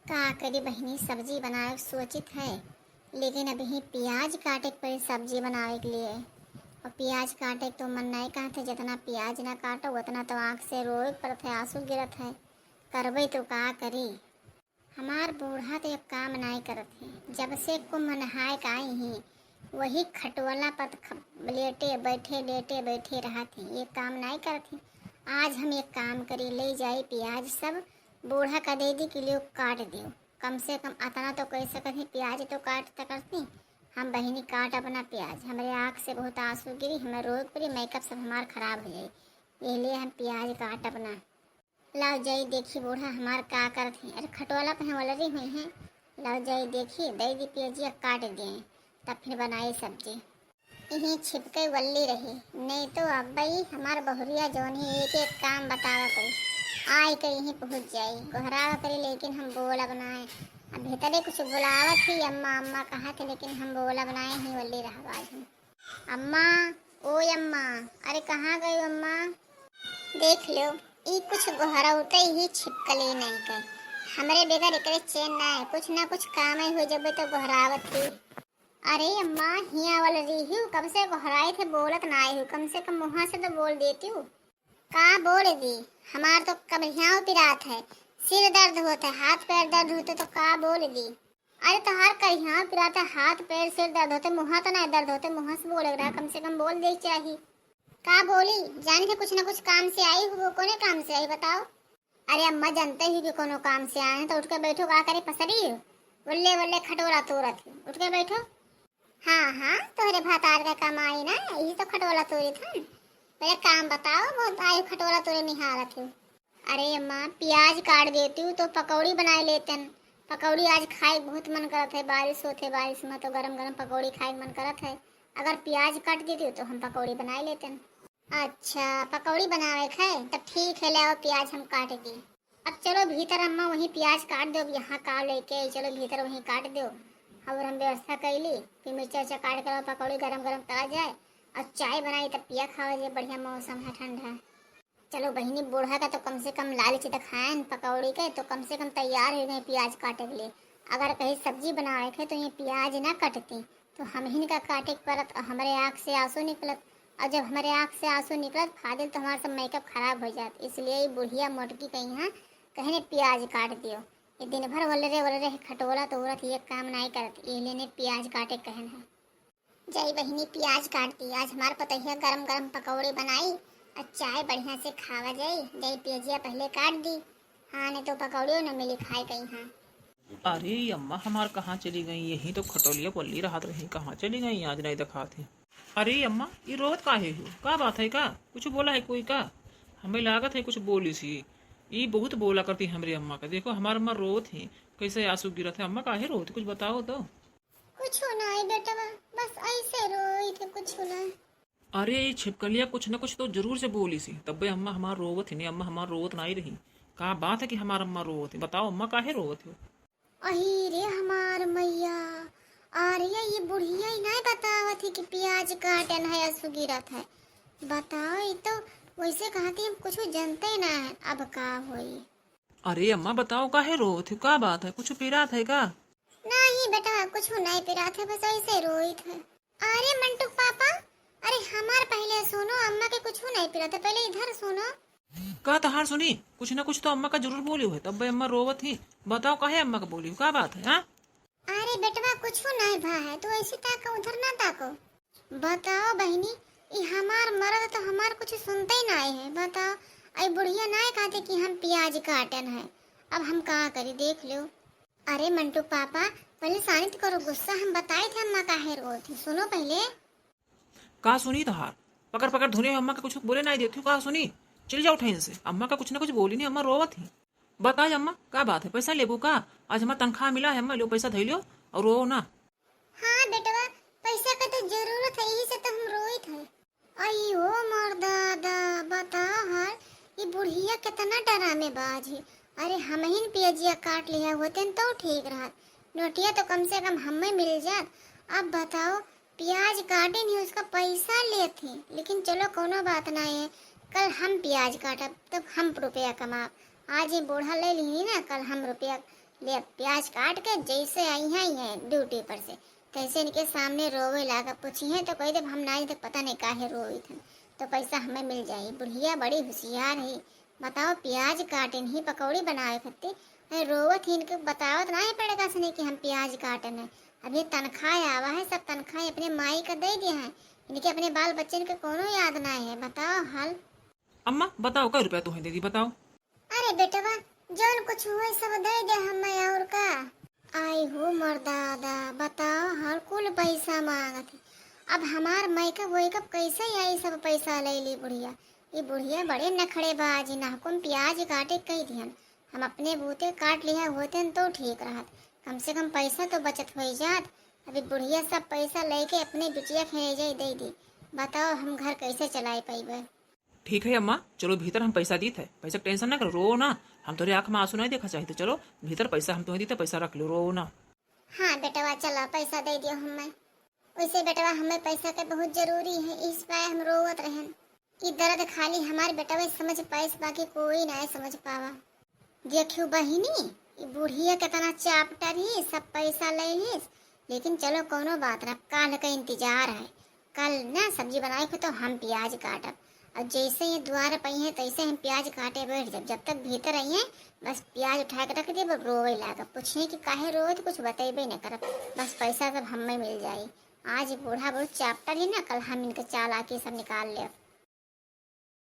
का करी बहिनी सब्जी बनाए के सोचित है, लेकिन अभी प्याज काटे के पड़ी सब्जी बनावे के लिए। और प्याज काटे के तो मन नहीं कहते, जितना प्याज ना काटो उतना तो आँख से रोए पड़त है, आंसू गिरत है। करबे तो का करी। हमार बूढ़ा तो एक काम नहीं करत है, जब से कुंभ नहाए का आई ही वही खटवला लेटे बैठे रहत है, ये काम नहीं करत है। आज हम एक काम करी, ले जाई प्याज सब बूढ़ा का दे दी, किलो काट दियो। कम से कम अतना तो कह सकत ही, प्याज तो काट सकती। हम बहिनी काट अपना प्याज, हमारे आँख से बहुत आंसू गिरी, हमें रोक पड़ी, मेकअप सब हमार खराब हो जाए, इसलिए हम प्याज काट अपना। लाओ जाई देखी बूढ़ा हमार का करत है। अरे खटवाला पे वलरी हुई हैं। लाओ जाई देखी, दे दी प्याजिया काट दिए, तब फिर बनाई सब्जी। यहीं छिपके वल्ली रही, नहीं तो अब भाई हमार बहुरिया जौन ही एक एक काम बतावा करी, आई के यहीं पहुँच जाई, गोहरावा करी, लेकिन हम बोला बनाए। अब भीतरे कुछ बुलावत थी, अम्मा अम्मा कहा थे, लेकिन हम बोला बनाए ही वल्ली रहा आज हम। अम्मा, ओ अम्मा, अरे कहाँ गई अम्मा? देख लो, ई कुछ गोहराउते ही छिपकली नहीं कर, हमरे बेगर एकरे चैन ना है, कुछ ना कुछ काम ही हो जबे तो गोहरावत थी। अरे अम्मा, हिया वाल रही हूँ, कब से गोहराए थे, बोलत ना आई हूँ, कम से कम मुँह से तो बोल देती हूँ। का बोल दी? हमार तो कब हियाव पिरात है, सिर दर्द होता है, हाथ पैर दर्द होते, तो का बोल दी? अरे तो हर का हियाव पिराता, हाथ पैर सिर दर्द होते, मुँह तो नहीं दर्द होते, मुँह से बोल रहा, कम से कम बोल दे चाहिए। का बोली? जाने से कुछ ना कुछ काम से आई हूँ, वो कोने काम से आई बताओ? अरे अम्मा, जानते ही कि कोनो काम से आए हैं तो उठ के बैठो, का करे पसरी बल्ले बल्ले खटोरा तोरत है, उठ के बैठो। हाँ हाँ, तोहरे भातार का काम आई ना, यही तो खटोला तोरी था। पहले काम बताओ, बहुत आई खटोला तोरे निहारत हूँ। अरे अम्मा, प्याज काट देती हूँ तो पकौड़ी बना लेते। पकौड़ी आज खाए बहुत मन करत है, बारिश होते, बारिश में तो गरम गरम पकौड़ी खाए मन करत है। अगर प्याज काट देती हूँ तो हम पकौड़ी बना लेते। अच्छा, पकौड़ी बनावे खाए, तब ठीक है, ले आओ प्याज हम काट दी। अब चलो भीतर अम्मा, वहीं प्याज काट दो, यहाँ का लेके चलो भीतर वहीं काट दो। और हम व्यवस्था कैली, फिर मिर्चा उर्चा काट कर पकौड़ी गरम गरम तला जाए, और चाय बनाई तब पिया खावा जाए, बढ़िया मौसम है ठंडा। चलो बहिनी, बूढ़ा का तो कम से कम लालच दिखाएं पकौड़ी के, तो कम से कम तैयार हो गए प्याज काटे के लिए। अगर कहीं सब्जी बनाए थे तो ये प्याज ना कटती तो हम ही का काटे के पड़त, और हमारे आँख से आंसू निकलत, और जब हमारे आँख से आंसू निकलत फादिल तो हमारा सब मेकअप खराब हो जात। इसलिए ये बुढ़िया मोटकी कहीं हाँ कहने प्याज काट दियो। ये दिन भर वलरे खटोला तोरत, ये काम नहीं करत, ये लेने प्याज काटे कहन है। जय बहिनी प्याज काट दी, आज हमारे पतैया गरम गरम पकौड़े बनाई, और चाय बढ़िया से खावा जाए। जय प्याजिया पहले काट दी, हाँ नहीं तो पकौड़ियों न मिली खाए कहीं हाँ। अरे अम्मा, हमार कहाँ चली गई? यही तो खटोलिया पल्ली राहत रही, कहाँ चली गई? आज नहीं दिखा थे। अरे अम्मा, ये रोत काहे हो? का बात है? का कुछ बोला है कोई? का हमें लागत है कुछ बोली सी, ये बहुत बोला करती हमरे अम्मा का। देखो हमार अम्मा रोत है, कैसे आंसू गिरत है। अम्मा काहे रोत? कुछ बताओ तो। कुछ नहीं बेटा, बस ऐसे रोई थे, कुछ नहीं। अरे ये छिपकलिया कुछ न कुछ तो जरूर से बोली सी, तब बे अम्मा हमार रोवत है नहीं। अम्मा हमार रोवत नहीं रही, का बात है कि हमार अम्मा रोवत है? बताओ अम्मा काहे रोवत हो? अही रे हमार मैया, अरे ये बुढ़िया ही नहीं बतावत है कि प्याज काटन है, आंसू गिरत है। बताओ, ये तो वैसे कहती हम कुछ जानते ही ना है, अब का होई? अरे अम्मा बताओ काहे रोवत हो? का बात है? कुछ पीरात है का? नहीं बेटा, कुछ नहीं पिरा थे, बस ऐसे रोई थे। अरे मंटू पापा, अरे हमार पहले सुनो, अम्मा के कुछ नहीं पिरा था, पहले इधर सुनो। का तहार सुनी? कुछ ना कुछ तो अम्मा का जरूर बोली हुई, तब बे अम्मा रोवत ही। बताओ काहे अम्मा का बोली? का बात है? हाँ अरे बेटवा, कुछ नहीं भा है, तो ऐसे ताको, उधर ना ताको। बताओ बहनी, ये हमार मर्द तो हमार कुछ सुनते ही नहीं है। बताओ, आई बुढ़िया नहीं कहते कि हम प्याज काटन है, अब हम का करी देख लो। अरे मंटू पापा, पहले शांत करो गुस्सा, हम बताए थे अम्मा काहे रोती थी, सुनो पहले। का सुनी तहार? पकड़ पकड़ धुने अम्मा का कुछ बोले नहीं देती हूँ। का सुनी? चल जाओ ठहन से, अम्मा का कुछ ना कुछ बोली नहीं, अम्मा रोवत ही। बताओ अम्मा का बात है? पैसा लेबू का? आज हमारा तनख्वाह मिला है, अम्मा लो पैसा धै लो और रो ना। हाँ बेटवा, पैसा का तो जरूरत है, यही से तो हम रोई थे। अयो मोर दादा, बताओ हर ये बुढ़िया कितना डरामेबाज है। अरे हम ही प्याजिया काट लिया होते तो ठीक रहा, नोटिया तो कम से कम हमें मिल जात। अब बताओ, प्याज काटे नहीं उसका पैसा लेते, लेकिन चलो कोनो बात नहीं है, कल हम प्याज काटब तो हम रुपया कमाब। आज ये बूढ़ा ले ली ना, कल हम रुपया ले अब प्याज काट के जैसे आई हैं ड्यूटी पर से तैसे इनके सामने रोवे लागा पूछी है तो कह दे हम ना तक पता नहीं काहे रोई थे तो पैसा हमें मिल जाई। बुढ़िया बड़ी होशियार है। बताओ प्याज काटिन ही पकौड़ी बनाए खत्ती रोवत ही इनके बतावत ना है पड़ेगा से नहीं कि हम प्याज काटन है। अभी तनख्वाह आवा है सब तनख्वाह अपने माई का दे दिया है इनके अपने बाल बच्चे के कोनो याद ना है। बताओ हाल। अम्मा बताओ का रुपया तुम्हें दे दी बताओ। अरे बेटवा जौन कुछ हुआ सब दे दे हमें और का आई हो मर्दादा। बताओ हर कुल पैसा मांगत है। अब हमार मैकअप वेकअप कैसे आई सब पैसा ले ली बुढ़िया। ये बुढ़िया बड़े नखड़ेबाज नाकुम प्याज काटे कही दिहन हम अपने बूते काट लिया होते तो ठीक रहत कम से कम पैसा तो बचत हो जात। अभी बुढ़िया सब पैसा लेके अपने बिटिया खेजे दे दी। बताओ हम घर कैसे चलाए पाइबे। ठीक है अम्मा चलो भीतर हम पैसा दी थे पैसा टेंशन ना करो रो ना हम तोरे आँख में आंसू नहीं देखा चाहिए तो चलो भीतर पैसा हम तुम्हें दी थे पैसा रख लो रो ना। हाँ बेटवा चलो पैसा दे दियो हमें। वैसे बेटवा हमें पैसा के बहुत जरूरी है इस पाए हम रोवत रहन। ये दर्द खाली हमारे बेटवा समझ पाइस बाकी कोई ना समझ पावा। देखियो बहिनी ये बुढ़िया कितना चापटर ही सब पैसा ले ही लेकिन चलो कोनो बात ना कल का इंतजार है। कल ना सब्जी बनाए तो हम प्याज काटब और जैसे ये द्वार पई है तैसे हम प्याज काटे बैठ जब तक भीतर आई है बस प्याज उठा के रख दिए रोवे लागा पूछे कि काहे रोवे तो कुछ बतेबे न करब बस पैसा सब हमें मिल जाए। आज बूढ़ा बहुत चापटर ही ना कल हम इनके चाल आके सब निकाल ले।